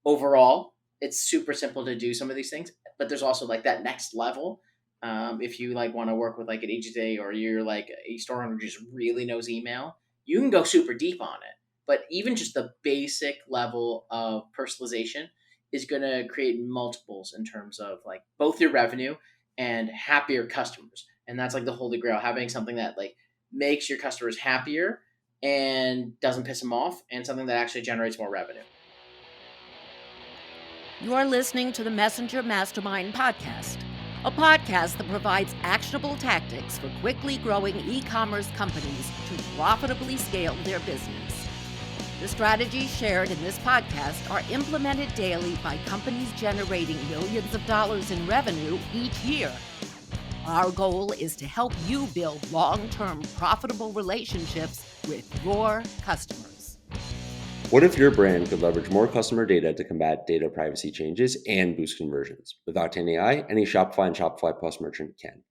overall, it's super simple to do some of these things, but there's also like that next level. If you like want to work with like an agency or you're like a store owner who just really knows email, you can go super deep on it. But even just the basic level of personalization is going to create multiples in terms of like both your revenue and happier customers. And that's like the holy grail, having something that like makes your customers happier and doesn't piss them off, and something that actually generates more revenue. You are listening to the Messenger Mastermind podcast, a podcast that provides actionable tactics for quickly growing e-commerce companies to profitably scale their business. The strategies shared in this podcast are implemented daily by companies generating millions of dollars in revenue each year. Our goal is to help you build long-term profitable relationships with your customers. What if your brand could leverage more customer data to combat data privacy changes and boost conversions? With Octane AI, any Shopify and Shopify Plus merchant can.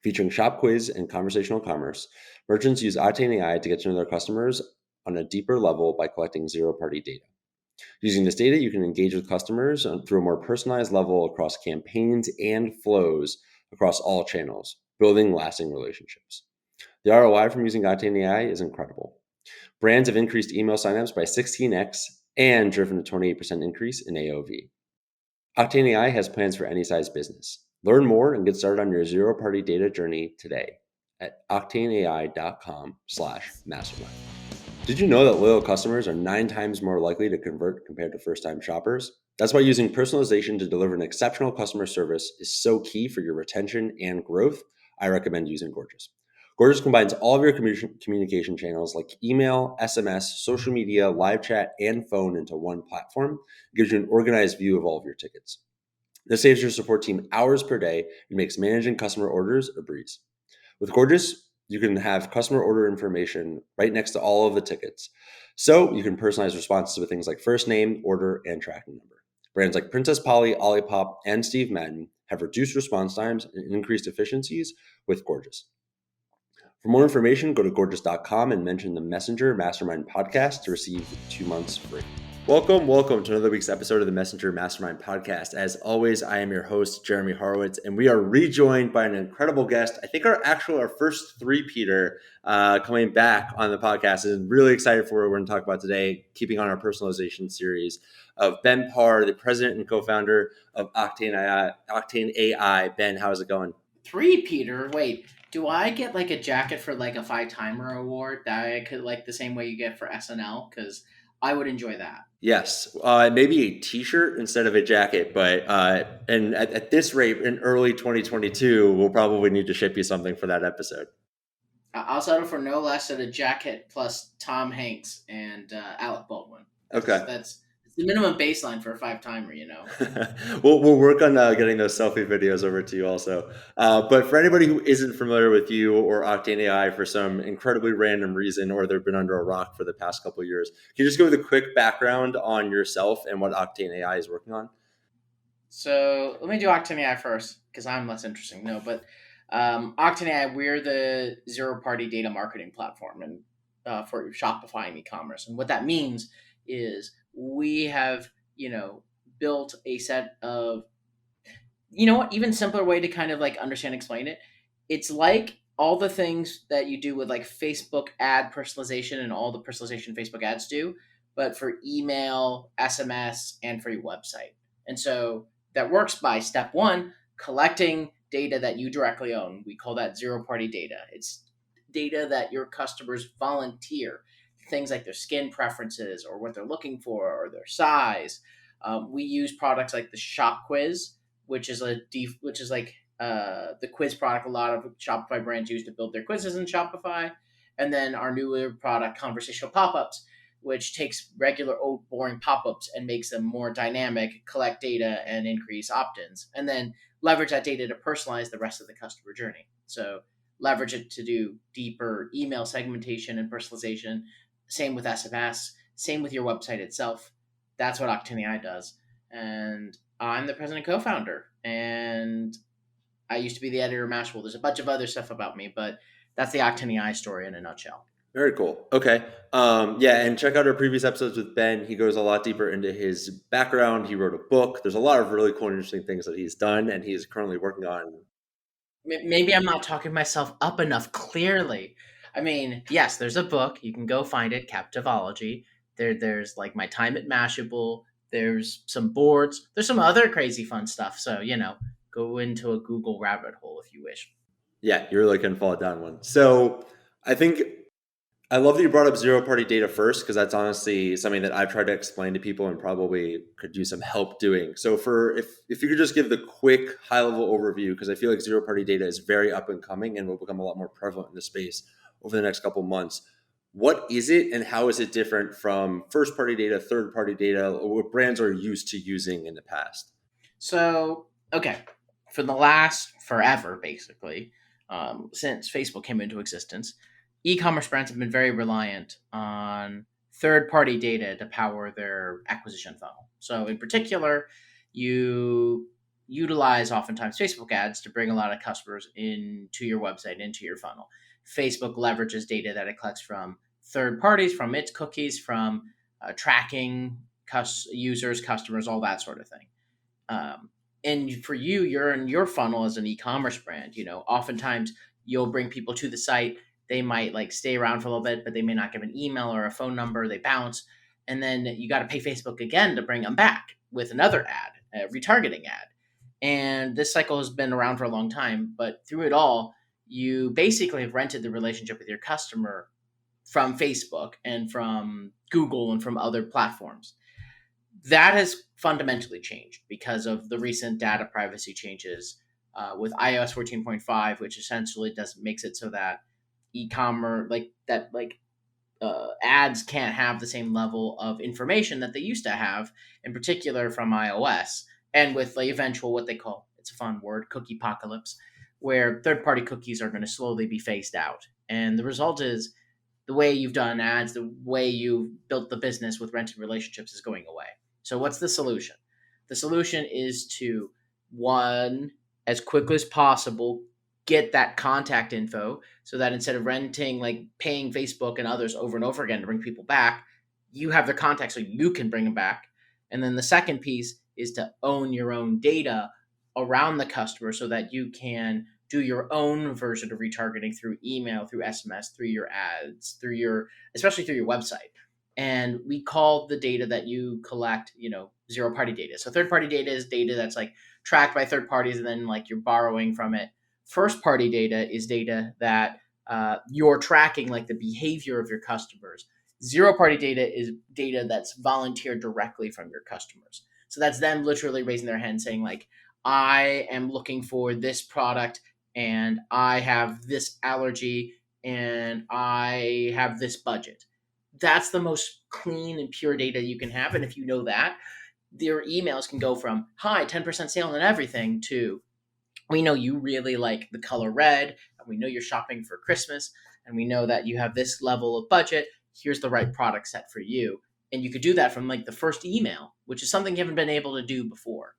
Featuring Shop Quiz and conversational commerce, merchants use Octane AI to get to know their customers on a deeper level by collecting zero-party data. Using this data, you can engage with customers through a more personalized level across campaigns and flows across all channels, building lasting relationships. The ROI from using Octane AI is incredible. Brands have increased email signups by 16x and driven a 28% increase in AOV. Octane AI has plans for any size business. Learn more and get started on your zero-party data journey today at octaneai.com/mastermind. Did you know that loyal customers are 9 times more likely to convert compared to first-time shoppers? That's why using personalization to deliver an exceptional customer service is so key for your retention and growth. I recommend using Gorgias. Gorgias combines all of your communication channels like email, SMS, social media, live chat, and phone into one platform. It gives you an organized view of all of your tickets. This saves your support team hours per day and makes managing customer orders a breeze. With Gorgias, you can have customer order information right next to all of the tickets. So you can personalize responses with things like first name, order, and tracking number. Brands like Princess Polly, Olipop, and Steve Madden have reduced response times and increased efficiencies with Gorgias. For more information, go to gorgias.com and mention the Messenger Mastermind podcast to receive 2 months free. Welcome to another week's episode of the Messenger Mastermind podcast. As always, I am your host, Jeremy Horowitz, and we are rejoined by an incredible guest. I think our first three-peater coming back on the podcast, and really excited for what we're going to talk about today, keeping on our personalization series of Ben Parr, the president and co-founder of Octane AI. Ben, how's it going? Three-peater? Wait, do I get like a jacket for like a 5-timer award that I could like the same way you get for SNL? Because I would enjoy that. Yes, maybe a T-shirt instead of a jacket, but and at this rate, in early 2022, we'll probably need to ship you something for that episode. I'll settle for no less than a jacket plus Tom Hanks and Alec Baldwin. That's the minimum baseline for a 5-timer, you know. We'll work on getting those selfie videos over to you also. But for anybody who isn't familiar with you or Octane AI for some incredibly random reason, or they've been under a rock for the past couple of years, can you just give a quick background on yourself and what Octane AI is working on? So let me do Octane AI first, because I'm less interesting. No, but Octane AI, we're the zero-party data marketing platform and for Shopify and e-commerce. And what that means is we have, built a set of, even simpler way to kind of like understand, explain it. It's like all the things that you do with like Facebook ad personalization and all the personalization Facebook ads do, but for email, SMS, and for your website. And so that works by step one, collecting data that you directly own. We call that zero-party data. It's data that your customers volunteer, things like their skin preferences or what they're looking for or their size. We use products like the Shop Quiz, which is the quiz product a lot of Shopify brands use to build their quizzes in Shopify. And then our newer product, Conversational Pop-ups, which takes regular old boring pop-ups and makes them more dynamic, collect data, and increase opt-ins. And then leverage that data to personalize the rest of the customer journey. So leverage it to do deeper email segmentation and personalization. Same with SMS, same with your website itself. That's what Octane AI does. And I'm the president and co-founder. And I used to be the editor of Mashable. There's a bunch of other stuff about me, but that's the Octane AI story in a nutshell. Very cool. Okay. Yeah, and check out our previous episodes with Ben. He goes a lot deeper into his background. He wrote a book. There's a lot of really cool and interesting things that he's done, and he's currently working on. Maybe I'm not talking myself up enough clearly. I mean, yes, there's a book. You can go find it, Captivology. There's like My Time at Mashable. There's some boards. There's some other crazy fun stuff. So, go into a Google rabbit hole if you wish. Yeah, you really can fall down one. So I think I love that you brought up zero party data first, because that's honestly something that I've tried to explain to people and probably could use some help doing. So for if you could just give the quick high level overview, because I feel like zero party data is very up and coming and will become a lot more prevalent in the space over the next couple of months. What is it and how is it different from first party data, third party data, or what brands are used to using in the past? So, okay, for the last forever, basically, since Facebook came into existence, e-commerce brands have been very reliant on third-party data to power their acquisition funnel. So, in particular, you utilize oftentimes Facebook ads to bring a lot of customers into your website, into your funnel. Facebook leverages data that it collects from third parties, from its cookies, from tracking users, customers, all that sort of thing. Um, and for you, you're in your funnel as an e-commerce brand. Oftentimes you'll bring people to the site. They might like stay around for a little bit, but they may not give an email or a phone number. They bounce, and then you got to pay Facebook again to bring them back with another ad, a retargeting ad. And this cycle has been around for a long time, but through it all, you basically have rented the relationship with your customer from Facebook and from Google and from other platforms. That has fundamentally changed because of the recent data privacy changes with iOS 14.5, which essentially does makes it so that e-commerce ads can't have the same level of information that they used to have, in particular from iOS, and with the eventual what they call, it's a fun word, cookie apocalypse, where third-party cookies are going to slowly be phased out, and the result is the way you've done ads, the way you've built the business with rented relationships is going away. So what's the solution? The solution is to, one, as quickly as possible, get that contact info so that instead of renting, like paying Facebook and others over and over again to bring people back, you have their contact so you can bring them back. And then the second piece is to own your own data around the customer so that you can do your own version of retargeting through email, through SMS, through your ads, especially through your website. And we call the data that you collect, zero party data. So third party data is data that's like tracked by third parties and then like you're borrowing from it. First party data is data that you're tracking, like the behavior of your customers. Zero party data is data that's volunteered directly from your customers. So that's them literally raising their hand saying, like, I am looking for this product and I have this allergy and I have this budget. That's the most clean and pure data you can have. And if you know that, their emails can go from, hi, 10% sale on everything, to, we know you really like the color red, and we know you're shopping for Christmas, and we know that you have this level of budget. Here's the right product set for you. And you could do that from like the first email, which is something you haven't been able to do before.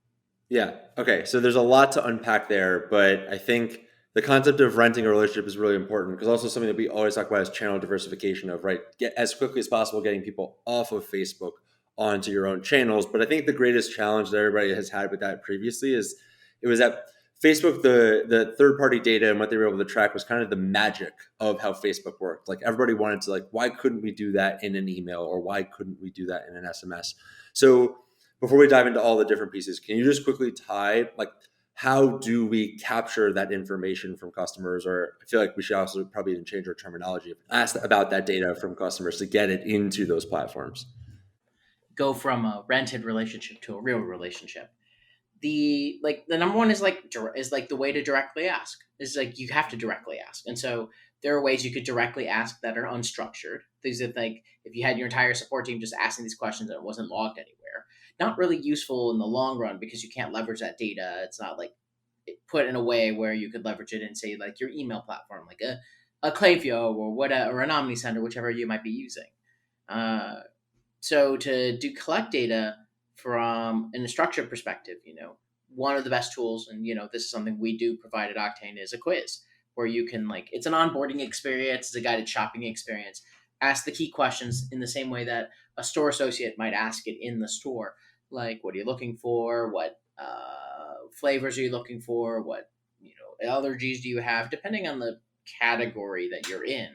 Yeah. Okay. So there's a lot to unpack there, but I think the concept of renting a relationship is really important, because also something that we always talk about is channel diversification of, right, get as quickly as possible getting people off of Facebook onto your own channels. But I think the greatest challenge that everybody has had with that previously is it was that Facebook, the third party data and what they were able to track was kind of the magic of how Facebook worked. Like everybody wanted to, like, why couldn't we do that in an email, or why couldn't we do that in an SMS? So before we dive into all the different pieces, can you just quickly tie, like, how do we capture that information from customers? Or I feel like we should also probably even change our terminology, ask about that data from customers to get it into those platforms. Go from a rented relationship to a real relationship. The number one is like the way to directly ask is, like, you have to directly ask. And so there are ways you could directly ask that are unstructured, things that, like, if you had your entire support team just asking these questions and it wasn't logged anywhere, not really useful in the long run because you can't leverage that data. It's not like put in a way where you could leverage it in, say, like your email platform, like a Klaviyo or an Omnicenter, whichever you might be using. uh, so to do collect data from in a structured perspective, one of the best tools, and this is something we do provide at Octane, is a quiz. where you can like, it's an onboarding experience, it's a guided shopping experience. Ask the key questions in the same way that a store associate might ask it in the store. Like, what are you looking for? What flavors are you looking for? What, allergies do you have? Depending on the category that you're in,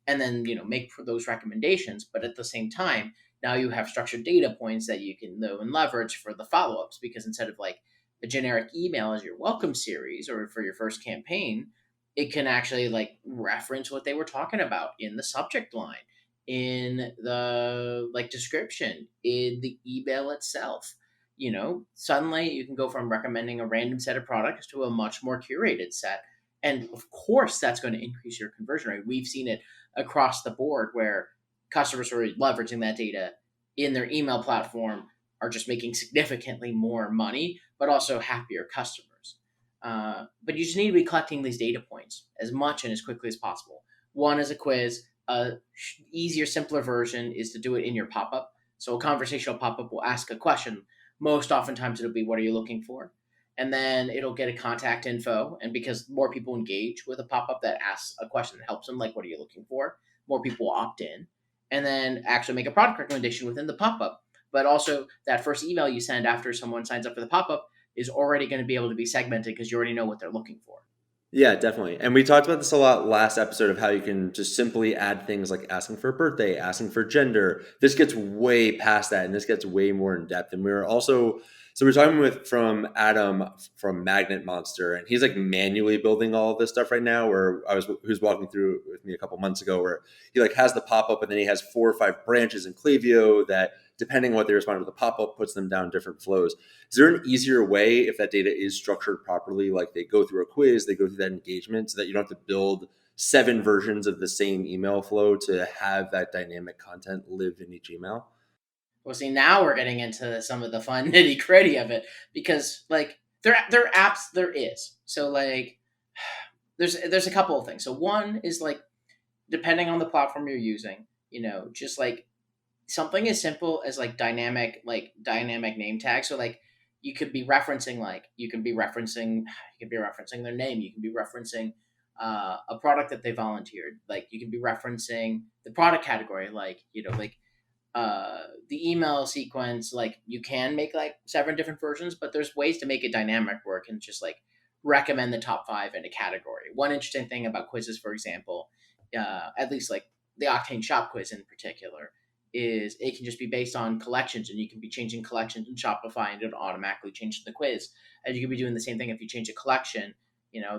and then make those recommendations. But at the same time, now you have structured data points that you can know and leverage for the follow-ups, because instead of like a generic email as your welcome series or for your first campaign, it can actually like reference what they were talking about in the subject line, in the like description, in the email itself. Suddenly you can go from recommending a random set of products to a much more curated set. And of course, that's going to increase your conversion rate. We've seen it across the board where customers who are leveraging that data in their email platform are just making significantly more money, but also happier customers. But you just need to be collecting these data points as much and as quickly as possible. One is a quiz. A easier, simpler version is to do it in your pop-up. So a conversational pop-up will ask a question. Most oftentimes it'll be, what are you looking for? And then it'll get a contact info. And because more people engage with a pop-up that asks a question that helps them, like, what are you looking for? More people will opt in. And then actually make a product recommendation within the pop-up. But also that first email you send after someone signs up for the pop-up is already going to be able to be segmented because you already know what they're looking for. Yeah, definitely. And we talked about this a lot last episode of how you can just simply add things like asking for a birthday, asking for gender. This gets way past that, and this gets way more in depth. And we're talking from Adam from Magnet Monster, and he's like manually building all of this stuff right now. He was walking through with me a couple months ago, where he like has the pop up, and then he has 4 or 5 branches in Klaviyo that, depending on what they respond to the pop up, puts them down different flows. Is there an easier way, if that data is structured properly, like they go through a quiz, they go through that engagement, so that you don't have to build 7 versions of the same email flow to have that dynamic content live in each email? Well, see, now we're getting into some of the fun nitty gritty of it, because like there are apps, there is. So like there's a couple of things. So one is like, depending on the platform you're using, just like something as simple as like dynamic name tags. So like you could be referencing their name. You can be referencing a product that they volunteered. Like you can be referencing the product category. Like the email sequence. Like you can make like 7 different versions, but there's ways to make it dynamic where it can just like recommend the top 5 in a category. One interesting thing about quizzes, for example, at least like the Octane shop quiz in particular, is it can just be based on collections, and you can be changing collections in Shopify and it'll automatically change the quiz. And you can be doing the same thing if you change a collection,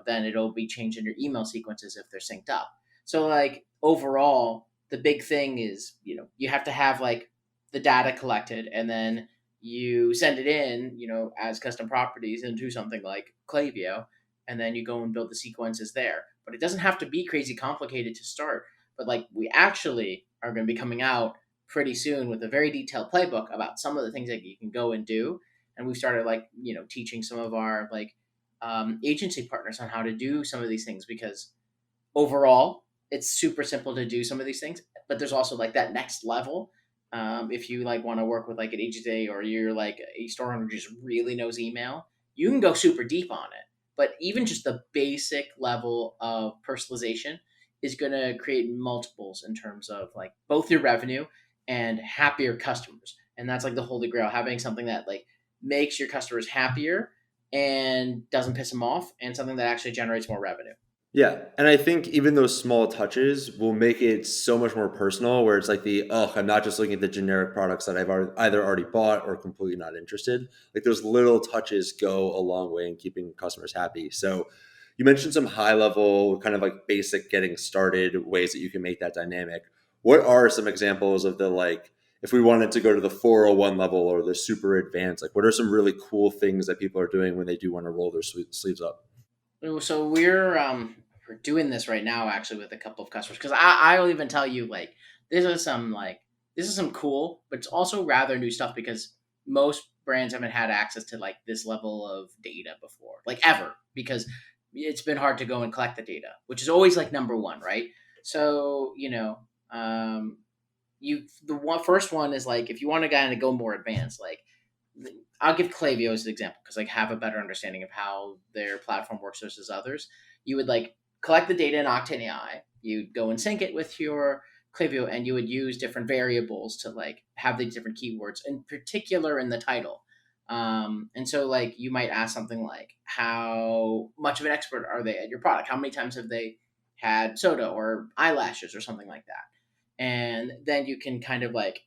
then it'll be changing your email sequences if they're synced up. So like overall, the big thing is, you have to have like the data collected, and then you send it in, as custom properties into something like Klaviyo, and then you go and build the sequences there. But it doesn't have to be crazy complicated to start. But like we actually are going to be coming out pretty soon with a very detailed playbook about some of the things that you can go and do. And we've started like, teaching some of our like agency partners on how to do some of these things, because overall it's super simple to do some of these things, but there's also like that next level. If you like want to work with like an agency, or you're like a store owner who just really knows email, you can go super deep on it. But even just the basic level of personalization is going to create multiples in terms of like both your revenue and happier customers. And that's like the holy grail, having something that like makes your customers happier and doesn't piss them off, and something that actually generates more revenue. Yeah. And I think even those small touches will make it so much more personal, where it's like I'm not just looking at the generic products that I've either already bought or completely not interested. Like those little touches go a long way in keeping customers happy. So you mentioned some high level, kind of like basic getting started ways that you can make that dynamic. What are some examples of the, like, if we wanted to go to the 401 level or the super advanced, like what are some really cool things that people are doing when they do want to roll their sleeves up? So we're doing this right now actually with a couple of customers, because I'll even tell you like this is some cool, but it's also rather new stuff, because most brands haven't had access to like this level of data before, like ever, because it's been hard to go and collect the data, which is always like number one, right? So first one is like, if you want to kind of go more advanced, like I'll give Klaviyo as an example because I have a better understanding of how their platform works versus others. You would like collect the data in Octane AI. You'd go and sync it with your Klaviyo, and you would use different variables to like have these different keywords, in particular in the title. And so like you might ask something like, how much of an expert are they at your product? How many times have they had soda or eyelashes or something like that? And then you can kind of like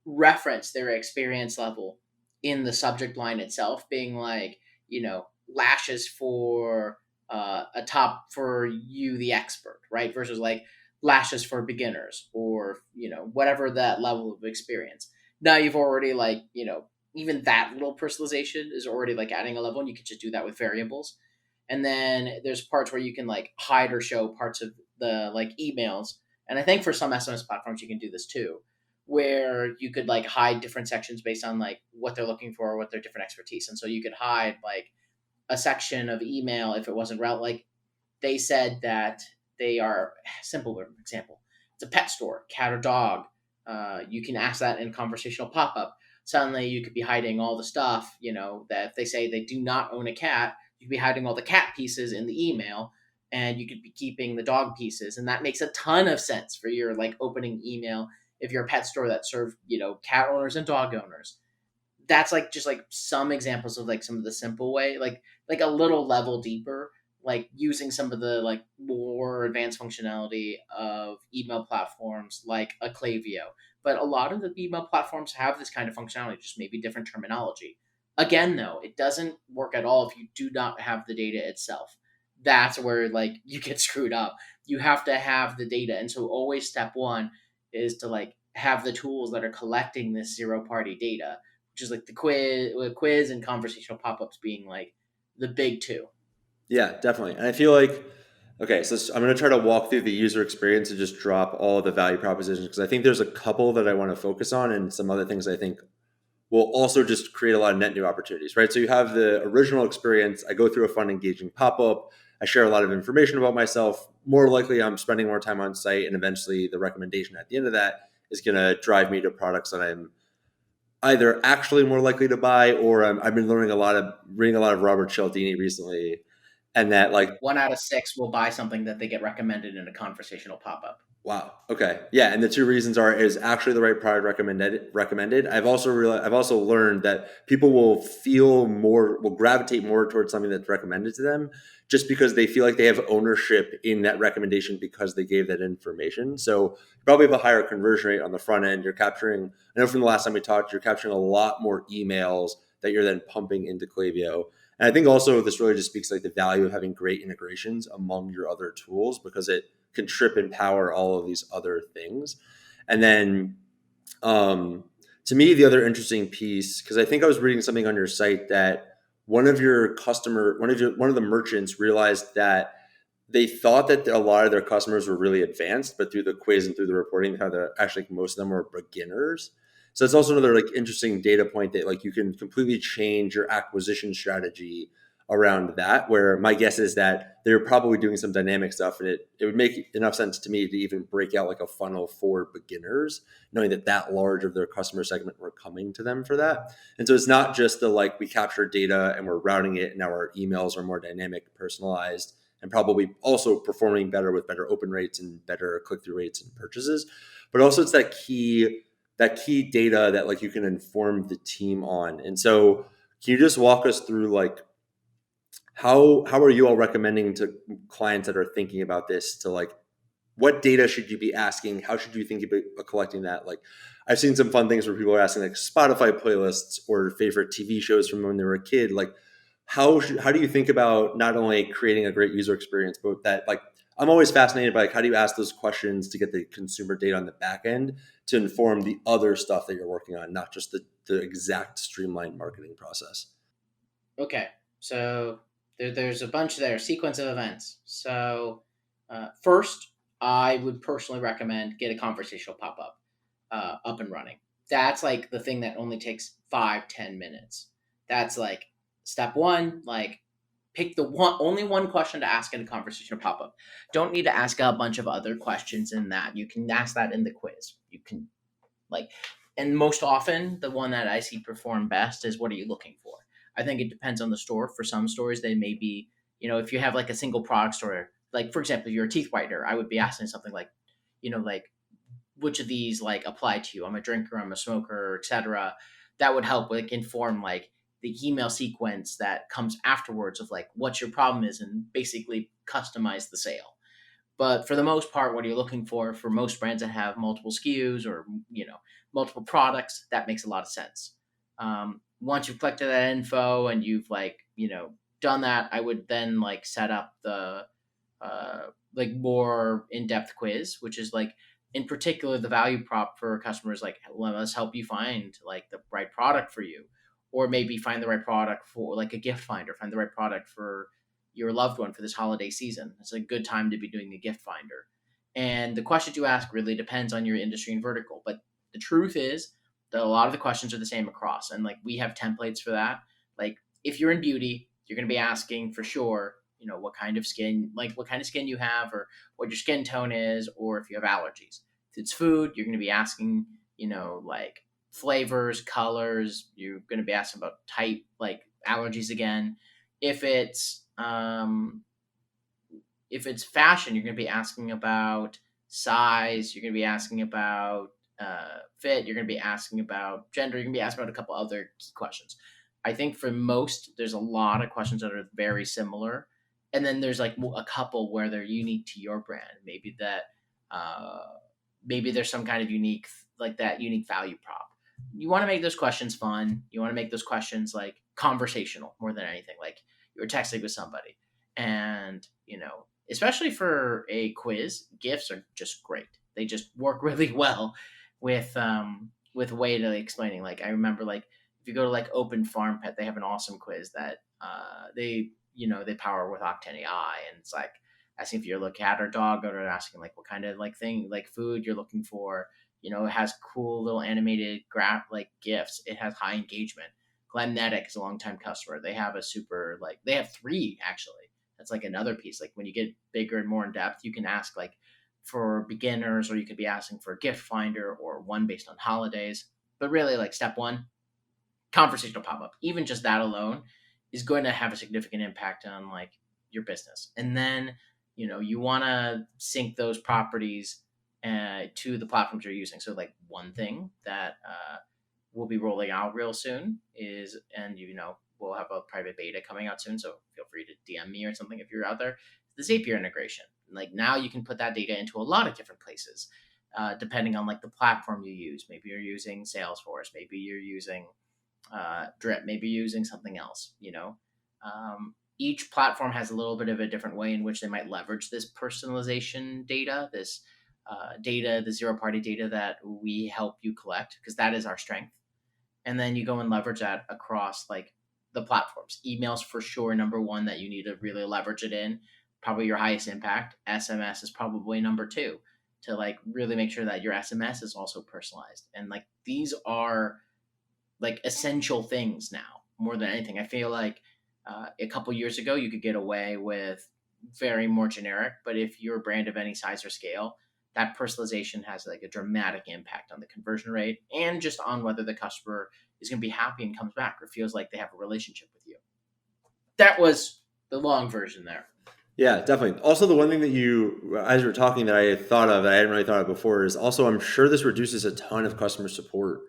reference their experience level in the subject line itself, being like, lashes for a top for you, the expert, right? Versus like lashes for beginners, or, whatever that level of experience. Now you've already like, even that little personalization is already like adding a level, and you can just do that with variables. And then there's parts where you can like hide or show parts of the like emails. And I think for some SMS platforms you can do this too, where you could like hide different sections based on like what they're looking for or what their different expertise. And so you could hide like a section of email if it wasn't relevant. Like they said that they are, simple example, it's a pet store, cat or dog. You can ask that in conversational pop-up. Suddenly you could be hiding all the stuff, that if they say they do not own a cat, you could be hiding all the cat pieces in the email, and you could be keeping the dog pieces. And that makes a ton of sense for your like opening email if you're a pet store that serve, cat owners and dog owners. That's like just like some examples of like some of the simple way, like a little level deeper, like using some of the like more advanced functionality of email platforms like a Klaviyo. But a lot of the email platforms have this kind of functionality, just maybe different terminology. Again, though, it doesn't work at all if you do not have the data itself. That's where like you get screwed up. You have to have the data. And so always step one is to like have the tools that are collecting this zero party data, which is like the quiz and conversational pop-ups being like the big two. Yeah, definitely. And I feel like, okay, so I'm going to try to walk through the user experience and just drop all of the value propositions, because I think there's a couple that I want to focus on, and some other things I think will also just create a lot of net new opportunities, right? So you have the original experience. I go through a fun, engaging pop-up. I share a lot of information about myself. More likely, I'm spending more time on site, and eventually the recommendation at the end of that is going to drive me to products that I'm either actually more likely to buy, or I've been reading a lot of Robert Cialdini recently, and that like, 1 out of 6 will buy something that they get recommended in a conversational pop-up. wow. Okay. Yeah. And the two reasons are, is actually the right product recommended. I've also learned that people will gravitate more towards something that's recommended to them, just because they feel like they have ownership in that recommendation because they gave that information. So you probably have a higher conversion rate on the front end. I know from the last time we talked, you're capturing a lot more emails that you're then pumping into Klaviyo. And I think also this really just speaks like the value of having great integrations among your other tools, because it can trip and power all of these other things. And then to me, the other interesting piece, because I think I was reading something on your site that one of the merchants realized that they thought that a lot of their customers were really advanced, but through the quiz and through the reporting, they found that actually most of them were beginners. So it's also another like interesting data point that like you can completely change your acquisition strategy around that, where my guess is that they're probably doing some dynamic stuff, and it would make enough sense to me to even break out like a funnel for beginners, knowing that large of their customer segment were coming to them for that. And so it's not just the like, we capture data and we're routing it, and now our emails are more dynamic, personalized, and probably also performing better with better open rates and better click-through rates and purchases. But also it's that key data that like you can inform the team on. And so can you just walk us through like, how are you all recommending to clients that are thinking about this, to like, what data should you be asking? How should you think about collecting that? Like, I've seen some fun things where people are asking like Spotify playlists or favorite TV shows from when they were a kid. Like, how do you think about not only creating a great user experience, but that like, I'm always fascinated by like, how do you ask those questions to get the consumer data on the back end to inform the other stuff that you're working on, not just the exact streamlined marketing process? Okay, so there's a bunch there, sequence of events. So first, I would personally recommend get a conversational pop-up up and running. That's like the thing that only takes 5-10 minutes. That's like step one. Like pick the only one question to ask in a conversational pop-up. Don't need to ask a bunch of other questions in that. You can ask that in the quiz. You can like, and most often the one that I see perform best is, what are you looking for? I think it depends on the store. For some stores, they may be, if you have like a single product store, like for example, if you're a teeth whitener, I would be asking something like, like which of these like apply to you? I'm a drinker, I'm a smoker, etc. That would help like inform like the email sequence that comes afterwards of like what your problem is and basically customize the sale. But for the most part, what you're looking for most brands that have multiple SKUs or multiple products, that makes a lot of sense. Once you've collected that info and you've like done that, I would then like set up the like more in-depth quiz, which is like in particular the value prop for customers, like let us help you find like the right product for you, or maybe find the right product for like a gift finder, find the right product for your loved one for this holiday season. It's a good time to be doing the gift finder. And the questions you ask really depends on your industry and vertical, but the truth is that a lot of the questions are the same across, and like we have templates for that. Like if you're in beauty, you're going to be asking for sure what kind of skin, like what kind of skin you have, or what your skin tone is, or if you have allergies. If it's food, you're going to be asking like flavors, colors. You're going to be asking about type, like allergies again. If it's fashion, you're going to be asking about size. You're going to be asking about fit. You're going to be asking about gender. You're going to be asking about a couple other key questions. I think for most, there's a lot of questions that are very similar, and then there's like a couple where they're unique to your brand. Uh, maybe there's some kind of unique, like that unique value prop. You want to make those questions fun. You want to make those questions like conversational more than anything. Like you were texting with somebody, and especially for a quiz, gifts are just great. They just work really well with a way to explaining. Like I remember like if you go to like Open Farm Pet, they have an awesome quiz that they power with Octane AI, and it's like asking if you're a cat or dog, or asking like what kind of like thing like food you're looking for. It has cool little animated graph like gifs. It has high engagement. Glennetic is a longtime customer. They have a super like they have three actually. That's like another piece. Like when you get bigger and more in depth, you can ask like for beginners, or you could be asking for a gift finder or one based on holidays. But really, like step one, conversational pop up. Even just that alone is going to have a significant impact on like your business. And then you want to sync those properties to the platforms you're using. So like one thing that we'll be rolling out real soon is, and we'll have a private beta coming out soon, so feel free to DM me or something if you're out there, the Zapier integration. Like now you can put that data into a lot of different places, depending on like the platform you use. Maybe you're using Salesforce, maybe you're using Drip, maybe you're using something else. Each platform has a little bit of a different way in which they might leverage this personalization data, this data, the zero party data that we help you collect, because that is our strength. And then you go and leverage that across like the platforms. Emails for sure, number one, that you need to really leverage it in, probably your highest impact. SMS is probably number two, to like really make sure that your SMS is also personalized. And like these are like essential things now more than anything. I feel like a couple years ago you could get away with very more generic, but if you're a brand of any size or scale, that personalization has like a dramatic impact on the conversion rate and just on whether the customer is going to be happy and comes back or feels like they have a relationship with you. That was the long version there. Yeah, definitely. Also, the one thing that you, as you were talking, that I had thought of, that I hadn't really thought of before, is also I'm sure this reduces a ton of customer support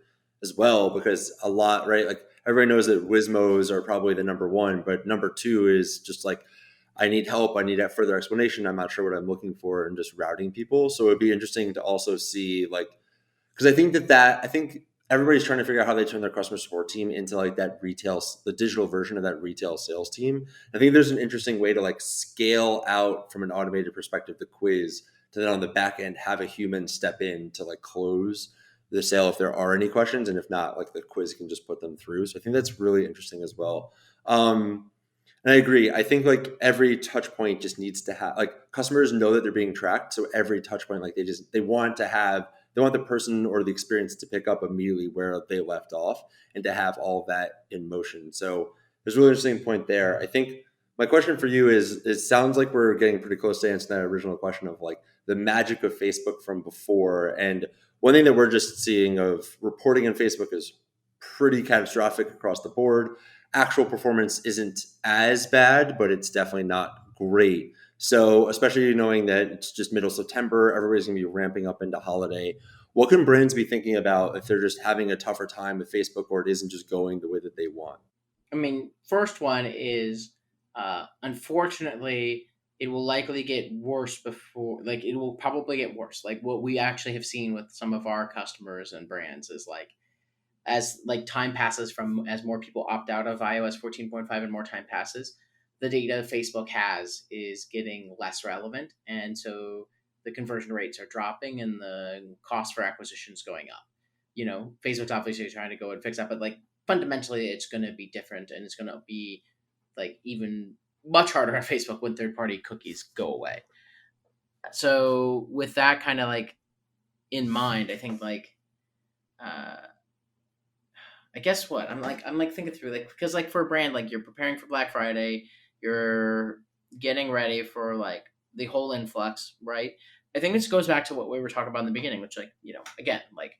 as well, because a lot, right? Like everybody knows that Wizmos are probably the number one, but number two is just like, I need help. I need a further explanation. I'm not sure what I'm looking for, and just routing people. So it'd be interesting to also see like, because I think everybody's trying to figure out how they turn their customer support team into like that retail, the digital version of that retail sales team. I think there's an interesting way to like scale out from an automated perspective the quiz to then on the back end have a human step in to like close the sale if there are any questions, and if not, like the quiz can just put them through. So I think that's really interesting as well. And I agree. I think like every touch point just needs to have, like customers know that they're being tracked. So every touch point, like they want the person or the experience to pick up immediately where they left off and to have all of that in motion. So there's a really interesting point there. I think my question for you is, it sounds like we're getting pretty close to answering that original question of like the magic of Facebook from before. And one thing that we're just seeing of reporting in Facebook is pretty catastrophic across the board. Actual performance isn't as bad, but it's definitely not great. So especially knowing that it's just middle September, everybody's going to be ramping up into holiday. What can brands be thinking about if they're just having a tougher time with Facebook or it isn't just going the way that they want? I mean, first one is, unfortunately, it will likely get worse before, like, it will probably get worse. Like, what we actually have seen with some of our customers and brands is like, as like time passes, from as more people opt out of iOS 14.5 and more time passes, the data Facebook has is getting less relevant, and so the conversion rates are dropping and the cost for acquisition is going up. Facebook's obviously trying to go and fix that, but like fundamentally, it's going to be different, and it's going to be like even much harder on Facebook when third party cookies go away. So with that kind of like in mind, I think like uh, I guess what I'm like thinking through, like, because like for a brand, like you're preparing for Black Friday, you're getting ready for like the whole influx, right? I think this goes back to what we were talking about in the beginning, which, like, again, like,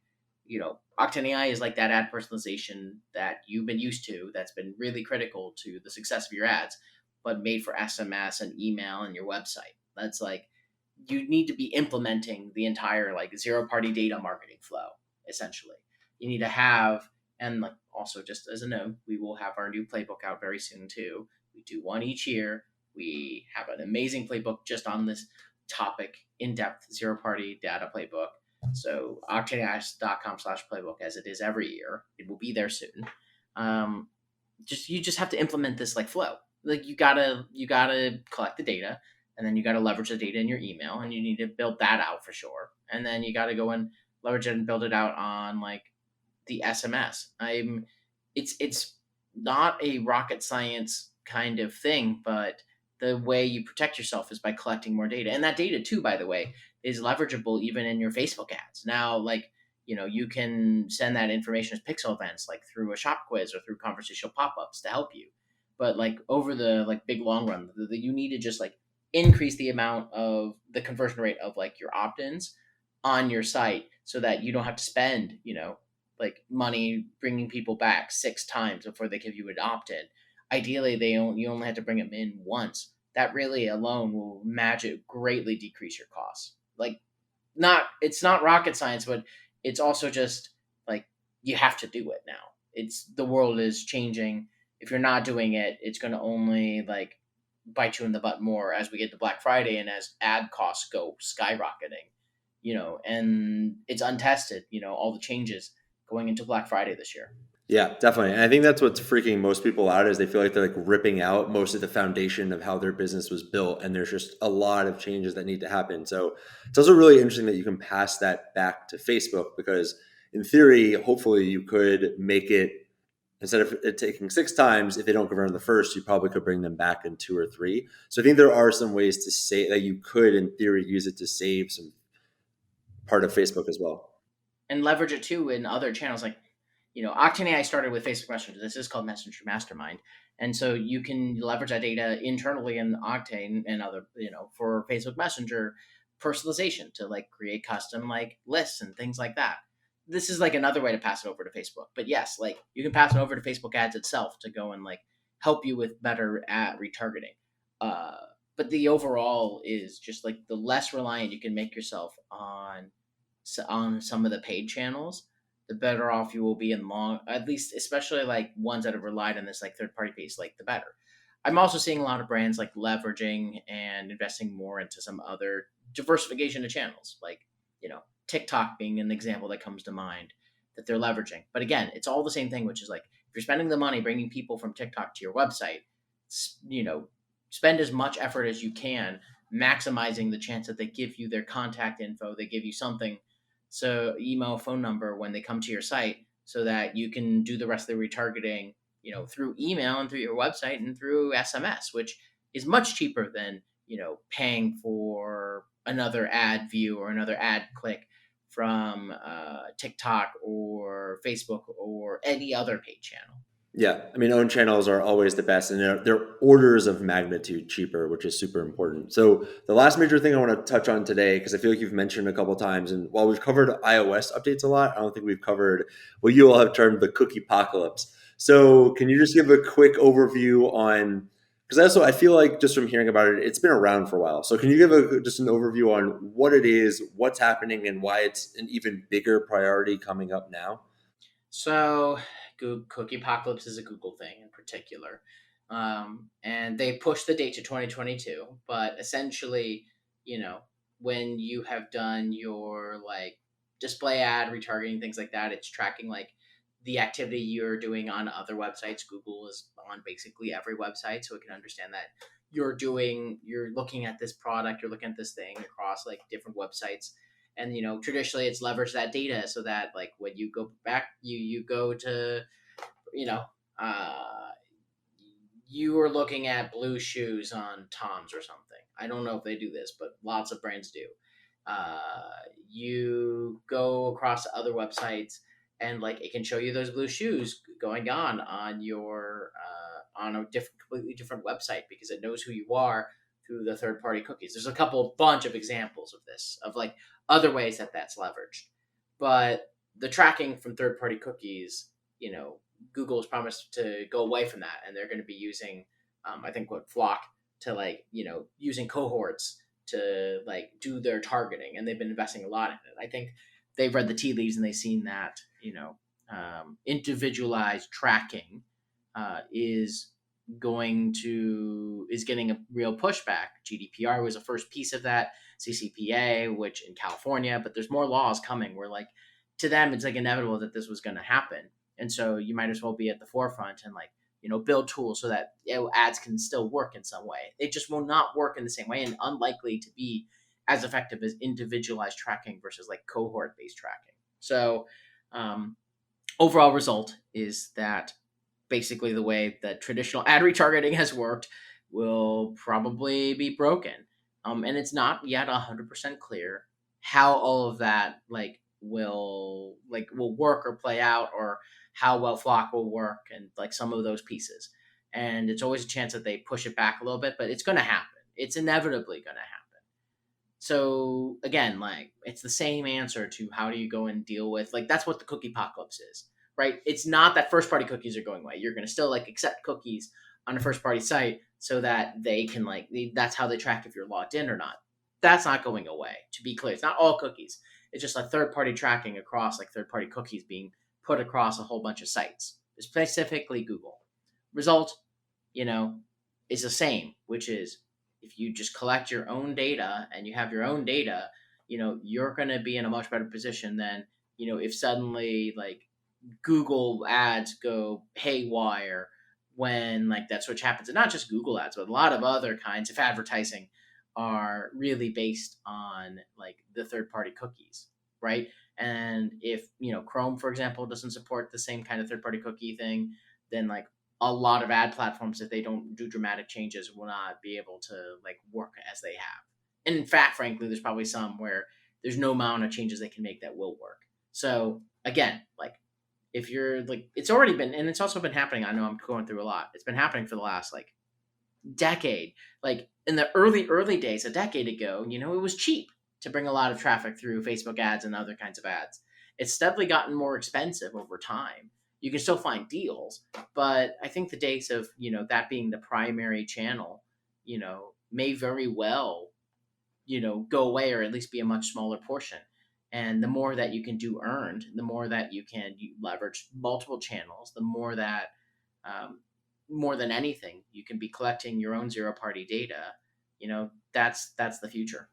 Octane AI is like that ad personalization that you've been used to, that's been really critical to the success of your ads, but made for SMS and email and your website. That's like, you need to be implementing the entire like zero party data marketing flow, essentially. You need to have, and like also just as a note, we will have our new playbook out very soon too. We do one each year. We have an amazing playbook just on this topic, in-depth zero party data playbook. So octaneai.com/playbook, as it is every year. It will be there soon. You just have to implement this like flow. Like, you gotta collect the data, and then you gotta leverage the data in your email, and you need to build that out for sure. And then you gotta go and leverage it and build it out on like the SMS. It's not a rocket science kind of thing, but the way you protect yourself is by collecting more data. And that data too, by the way, is leverageable even in your Facebook ads. Now, like, you can send that information as pixel events, like through a shop quiz or through conversational pop-ups to help you. But like over the like big long run, you need to just like increase the amount of the conversion rate of like your opt-ins on your site, so that you don't have to spend, like money bringing people back 6 times before they give you an opt-in. Ideally, you only have to bring them in once. That really alone will magic greatly decrease your costs. Like, not it's not rocket science, but it's also just like, you have to do it now. It's The world is changing. If you're not doing it, it's going to only like bite you in the butt more as we get to Black Friday and as ad costs go skyrocketing. And it's untested. All the changes going into Black Friday this year. Yeah, definitely. And I think that's what's freaking most people out is they feel like they're like ripping out most of the foundation of how their business was built. And there's just a lot of changes that need to happen. So it's also really interesting that you can pass that back to Facebook, because in theory, hopefully you could make it, instead of it taking 6 times, if they don't convert on the first, you probably could bring them back in 2 or 3. So I think there are some ways to say that you could, in theory, use it to save some part of Facebook as well. And leverage it too in other channels. Like, Octane AI started with Facebook Messenger. This is called Messenger Mastermind. And so you can leverage that data internally in Octane and other, for Facebook Messenger personalization to like create custom like lists and things like that. This is like another way to pass it over to Facebook. But yes, like, you can pass it over to Facebook ads itself to go and like help you with better ad retargeting. Uh, but the overall is just like, the less reliant you can make yourself on some of the paid channels, the better off you will be in long, at least, especially like ones that have relied on this like third party piece, like the better. I'm also seeing a lot of brands like leveraging and investing more into some other diversification of channels, like, TikTok being an example that comes to mind that they're leveraging. But again, it's all the same thing, which is like, if you're spending the money bringing people from TikTok to your website, spend as much effort as you can maximizing the chance that they give you their contact info, they give you something, so email, phone number, when they come to your site, so that you can do the rest of the retargeting, through email and through your website and through SMS, which is much cheaper than, paying for another ad view or another ad click from TikTok or Facebook or any other paid channel. Yeah, I mean, own channels are always the best, and they're orders of magnitude cheaper, which is super important. So the last major thing I want to touch on today, because I feel like you've mentioned a couple of times, and while we've covered iOS updates a lot, I don't think we've covered what you all have termed the cookie apocalypse. So can you just give a quick overview on Because also, I feel like just from hearing about it, it's been around for a while. So can you give just an overview on what it is, what's happening, and why it's an even bigger priority coming up now? So, Cookie Apocalypse is a Google thing in particular. And they pushed the date to 2022. But essentially, you know, when you have done your like display ad, retargeting, things like that, it's tracking like the activity you're doing on other websites. Google is on basically every website, so it can understand that you're looking at this product, you're looking at this thing across like different websites, and traditionally it's leveraged that data so that like when you go back, you go to you know uh you are looking at blue shoes on Tom's or something. I don't know if they do this, but lots of brands do. You go across to other websites, and like it can show you those blue shoes going on your on a completely different website because it knows who you are through the third party cookies. There's a bunch of examples of this, of like other ways that that's leveraged, but the tracking from third party cookies, Google has promised to go away from that, and they're going to be using, I think, what Flock to like using cohorts to like do their targeting, and they've been investing a lot in it. I think they've read the tea leaves and they've seen that individualized tracking is getting a real pushback. GDPR was the first piece of that. CCPA, which in California, but there's more laws coming where like to them it's like inevitable that this was going to happen, and so you might as well be at the forefront and like build tools so that ads can still work in some way. It just will not work in the same way and unlikely to be as effective as individualized tracking versus like cohort based tracking. So overall result is that basically the way that traditional ad retargeting has worked will probably be broken. And it's not yet 100% clear how all of that will work or play out, or how well Flock will work, and like some of those pieces. And it's always a chance that they push it back a little bit, but it's going to happen. It's inevitably going to happen. So again, like it's the same answer to how do you go and deal with, like, that's what the cookie apocalypse is, right? It's not that first party cookies are going away. You're going to still like accept cookies on a first party site so that they can that's how they track if you're logged in or not. That's not going away. To be clear, it's not all cookies. It's just like third party tracking across like third party cookies being put across a whole bunch of sites, specifically Google. Result, you know, is the same, which is if you just collect your own data and you have your own data, you're going to be in a much better position than, if suddenly like Google ads go haywire when like that switch happens. And not just Google ads, but a lot of other kinds of advertising are really based on like the third party cookies, right? And if, Chrome, for example, doesn't support the same kind of third party cookie thing, then like a lot of ad platforms, if they don't do dramatic changes, will not be able to like work as they have. And in fact, frankly, there's probably some where there's no amount of changes they can make that will work. So again, like if you're like, it's already been, and it's also been happening. I know I'm going through a lot. It's been happening for the last like decade. Like in the early days, a decade ago, it was cheap to bring a lot of traffic through Facebook ads and other kinds of ads. It's steadily gotten more expensive over time. You can still find deals, but I think the days of, that being the primary channel, may very well, go away, or at least be a much smaller portion. And the more that you can do earned, the more that you leverage multiple channels, the more that, more than anything, you can be collecting your own zero party data. That's the future.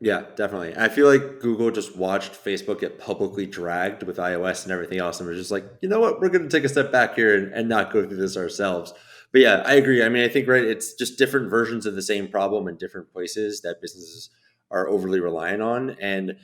Yeah, definitely. I feel like Google just watched Facebook get publicly dragged with iOS and everything else, and we're just like, you know what, we're going to take a step back here and not go through this ourselves. But yeah, I agree. I mean, I think, right, it's just different versions of the same problem in different places that businesses are overly reliant on. And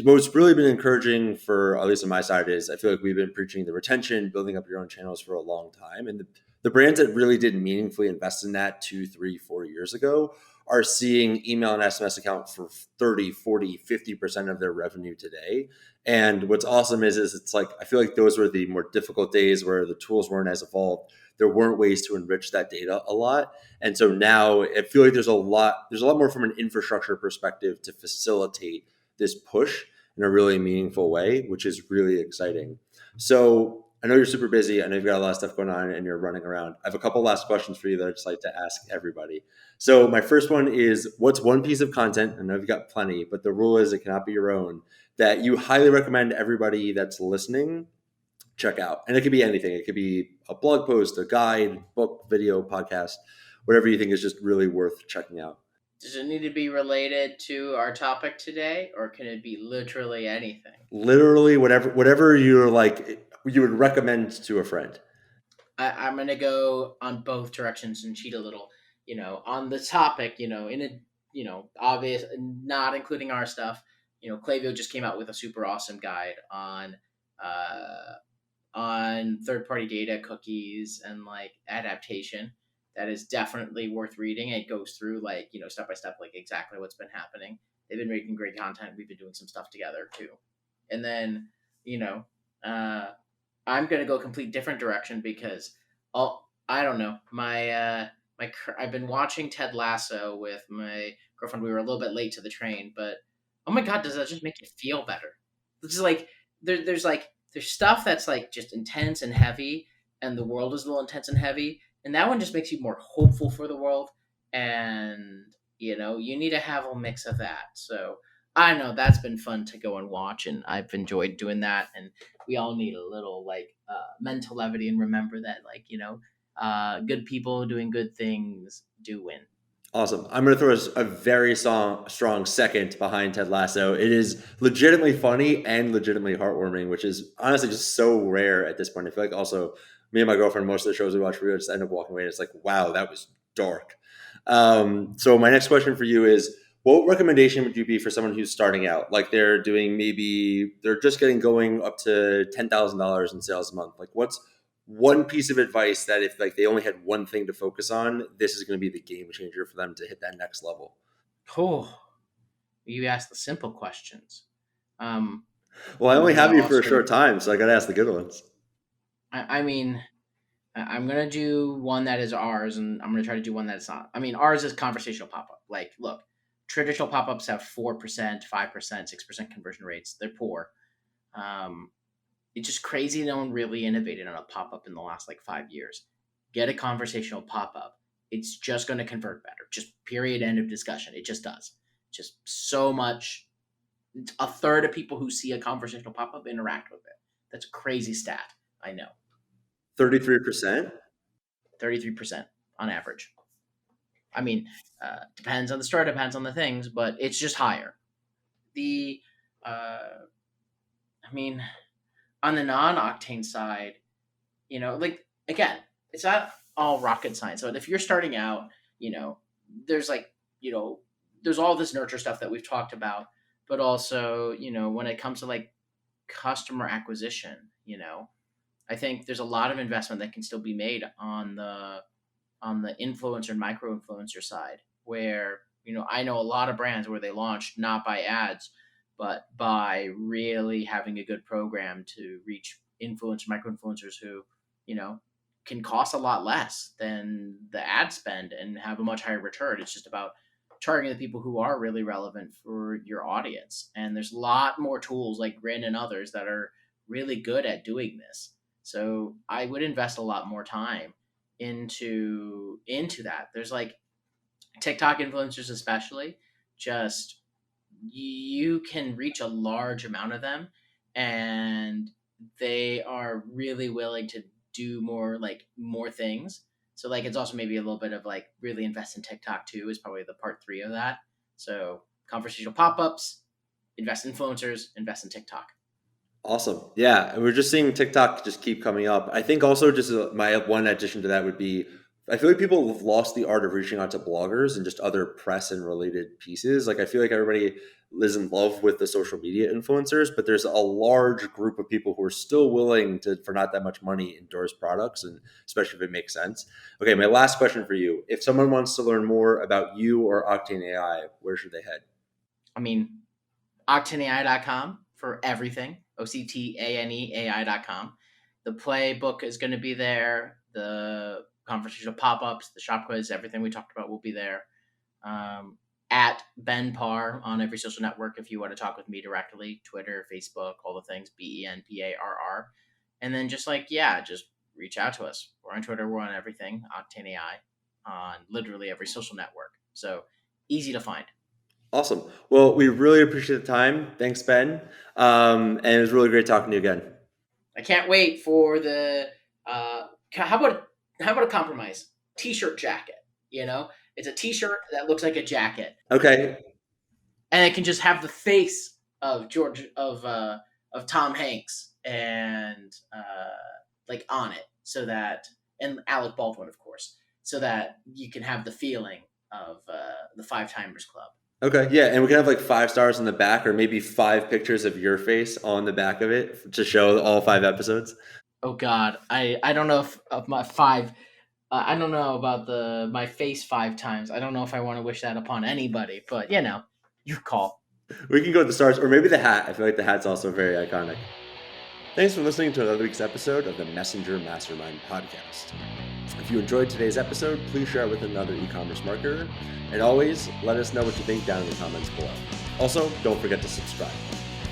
what's really been encouraging for, at least on my side, is I feel like we've been preaching the retention, building up your own channels for a long time. And the brands that really did meaningfully invest in that 2, 3, 4 years ago are seeing email and SMS account for 30, 40, 50% of their revenue today. And what's awesome is it's like, I feel like those were the more difficult days where the tools weren't as evolved. There weren't ways to enrich that data a lot. And so now I feel like there's a lot more from an infrastructure perspective to facilitate this push in a really meaningful way, which is really exciting. So I know you're super busy. I know you've got a lot of stuff going on and you're running around. I have a couple last questions for you that I'd just like to ask everybody. So my first one is, what's one piece of content, I know you've got plenty, but the rule is it cannot be your own, that you highly recommend everybody that's listening check out? And it could be anything. It could be a blog post, a guide, book, video, podcast, whatever you think is just really worth checking out. Does it need to be related to our topic today, or can it be literally anything? Literally whatever you're like you would recommend to a friend. I'm gonna go on both directions and cheat a little. On the topic, in a obvious, not including our stuff. Klaviyo just came out with a super awesome guide uh, on third party data, cookies, and like adaptation. That is definitely worth reading. It goes through like step by step, like exactly what's been happening. They've been making great content. We've been doing some stuff together too, and then you know. Uh, I'm gonna go a complete different direction because I don't know. I've been watching Ted Lasso with my girlfriend. We were a little bit late to the train, but oh my god, does that just make you feel better? It's just like there's stuff that's like just intense and heavy, and the world is a little intense and heavy, and that one just makes you more hopeful for the world, and you need to have a mix of that. So I know that's been fun to go and watch, and I've enjoyed doing that, and we all need a little like mental levity and remember that like good people doing good things do win. Awesome. I'm going to throw a very strong second behind Ted Lasso. It is legitimately funny and legitimately heartwarming, which is honestly just so rare at this point. I feel like also me and my girlfriend, most of the shows we watch, we just end up walking away and it's like, wow, that was dark. So my next question for you is, what recommendation would you be for someone who's starting out? Like they're just getting going up to $10,000 in sales a month. Like what's one piece of advice that if like they only had one thing to focus on, this is going to be the game changer for them to hit that next level? Oh, you ask the simple questions. Um, Well, I I'm only gonna have you for a also, short time, so I got to ask the good ones. I mean, I'm gonna do one that is ours, and I'm gonna try to do one that's not. I mean, ours is conversational pop up. Like, look, traditional pop ups have 4%, 5%, 6% conversion rates. They're poor. Um, it's just crazy no one really innovated on a pop up in the last like 5 years. Get a conversational pop up. It's just going to convert better. Just period. End of discussion. It just does. Just so much. A third of people who see a conversational pop up interact with it. That's a crazy stat. I know. 33%. 33% on average. I mean, depends on the store, depends on the things, but it's just higher. The, I mean, on the non octane side, like again, it's not all rocket science. But if you're starting out, you know, there's like, there's all this nurture stuff that we've talked about, but also, when it comes to like customer acquisition, I think there's a lot of investment that can still be made on the influencer and micro influencer side where I know a lot of brands where they launched not by ads but by really having a good program to reach influencer micro influencers who you know can cost a lot less than the ad spend and have a much higher return. It's just about targeting the people who are really relevant for your audience, and there's a lot more tools like Grin and others that are really good at doing this. So I would invest a lot more time into that. There's like TikTok influencers especially, just you can reach a large amount of them, and they are really willing to do more things. So like it's also maybe a little bit of like really invest in TikTok too is probably the part 3 of that. So conversational pop-ups, invest in influencers, invest in TikTok. Awesome. Yeah. And we're just seeing TikTok just keep coming up. I think also just my one addition to that would be I feel like people have lost the art of reaching out to bloggers and just other press and related pieces. Like I feel like everybody is in love with the social media influencers, but there's a large group of people who are still willing to, for not that much money, endorse products, and especially if it makes sense. Okay, my last question for you. If someone wants to learn more about you or Octane AI, where should they head? I mean, octaneai.com for everything. OCTANEAI.com. The playbook is going to be there. The conversational pop ups, the shop quiz, everything we talked about will be there. At Ben Parr on every social network if you want to talk with me directly, Twitter, Facebook, all the things, BenParr. And then just just reach out to us. We're on Twitter, we're on everything, Octane AI, on literally every social network. So easy to find. Awesome. Well, we really appreciate the time. Thanks, Ben. And it was really great talking to you again. I can't wait for the how about a compromise? T-shirt jacket, It's a t-shirt that looks like a jacket. Okay. And it can just have the face of of Tom Hanks and on it, so that, and Alec Baldwin, of course, so that you can have the feeling of the Five Timers Club. Okay, yeah, and we can have like 5 stars on the back, or maybe 5 pictures of your face on the back of it to show all 5 episodes. Oh God, I don't know if of my five. I don't know about my face 5 times. I don't know if I want to wish that upon anybody, but you call. We can go with the stars, or maybe the hat. I feel like the hat's also very iconic. Thanks for listening to another week's episode of the Messenger Mastermind podcast. If you enjoyed today's episode, please share it with another e-commerce marketer. And always, let us know what you think down in the comments below. Also, don't forget to subscribe.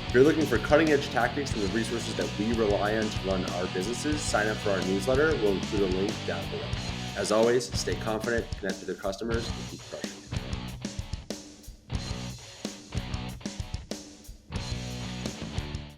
If you're looking for cutting-edge tactics and the resources that we rely on to run our businesses, sign up for our newsletter. We'll include a link down below. As always, stay confident, connect with your customers, and keep crushing.